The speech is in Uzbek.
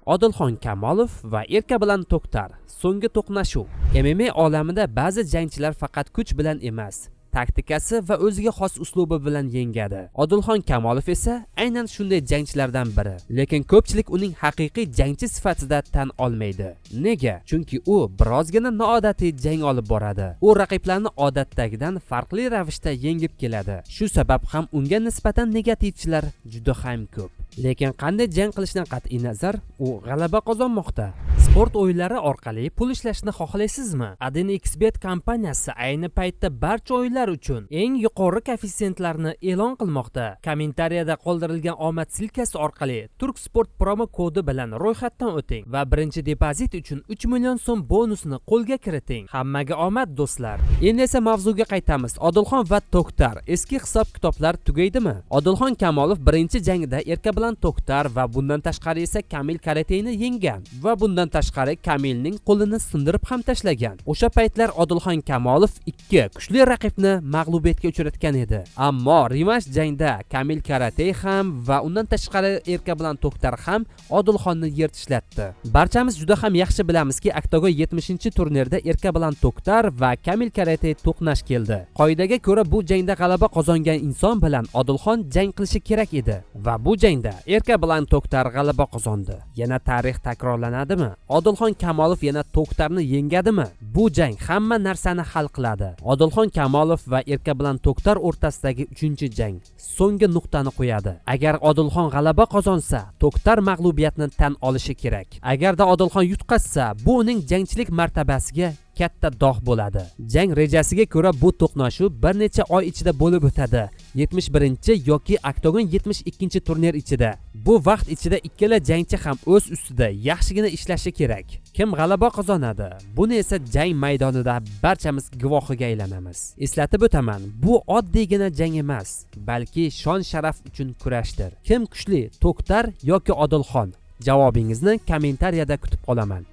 Odilxon Kamolov va Erkabilan To'xtar so'nggi to'qnashuv. MMA olamida ba'zi jangchilar faqat kuch bilan emas, taktikasi va o'ziga xos uslubi bilan yengadi. Odilxon Kamolov esa aynan shunday jangchilardan biri. Lekin ko'pchilik uning haqiqiy jangchi sifatida tan olmaydi. Nega? Chunki u birozgina noodatiy jang olib boradi. U raqiblarni odatdagidan farqli ravishda yengib keladi. Shu sabab ham unga nisbatan negativchilar juda ham ko'p. Lekin qanday jang qilishdan qat'iy nazar, u g'alaba qozonmoqda. Sport o'yinlari orqali pul ishlashni xohlaysizmi? AdinXBet kompaniyasi ayni paytda barcha o'yinlar uchun eng yuqori koeffitsiyentlarni e'lon qilmoqda. Kommentariyada qoldirilgan omad silkasi orqali Turk Sport promo kodi bilan ro'yxatdan o'ting va birinchi depozit uchun 3 million so'm bonusni qo'lga kiriting. Hammaga omad do'stlar. Endi esa mavzuga qaytamiz. Odilxon va To'xtar eski hisob-kitoblar tugaydimi? Odilxon Kamolov birinchi jangida Erkabilan To'xtar va bundan tashqari esa Kamil Karateyni yenggan va bundan tashqari Kamilning qo'lini sindirib ham tashlagan. O'sha paytlar Odilxon Kamolov ikki kuchli raqibni mag'lubiyatga uchratgan edi. Ammo revansh jangda Kamil Karatey ham va undan tashqari Erkabilan To'xtar ham Odilxonni yertishlatdi. Barchamiz juda ham yaxshi bilamizki, Oktagon 70-turnirda Erkabilan To'xtar va Kamil Karatey to'qnash keldi. Qoidaga ko'ra bu jangda g'alaba qozongan inson bilan Odilxon jang qilishi kerak edi va bu jangda Erkabilan To'xtar g'alaba qozondi. Yana tarix takrorlanadimi? Odilxon Kamolov yana To'xtarni yengadimi? Bu jang hamma narsani hal qiladi. Odilxon Kamolov va Erkabilan To'xtar o'rtasidagi 3-jang so'nggi nuqtani qo'yadi. Agar Odilxon g'alaba qozonsa, To'xtar mag'lubiyatni tan olishi kerak. Agarda Odilxon yutqazsa, bu uning jangchilik martabasiga katta dog' bo'ladi. Jang rejasiga ko'ra bu to'qnashuv bir necha oy ichida bo'lib o'tadi. 71 yoki Oktagon 72 turnir ichida. Bu vaqt ichida ikkala jangchi ham o'z ustida yaxshigina ishlashi kerak. Kim g'alaba qozonadi? Buni esa jang maydonida barchamiz guvohiga aylanamiz. Eslatib o'taman, bu oddiygina jang emas, balki shon-sharaf uchun kurashdir. Kim kuchli, To'xtar yoki Odilxon? Javobingizni kommentariyada kutib qolaman.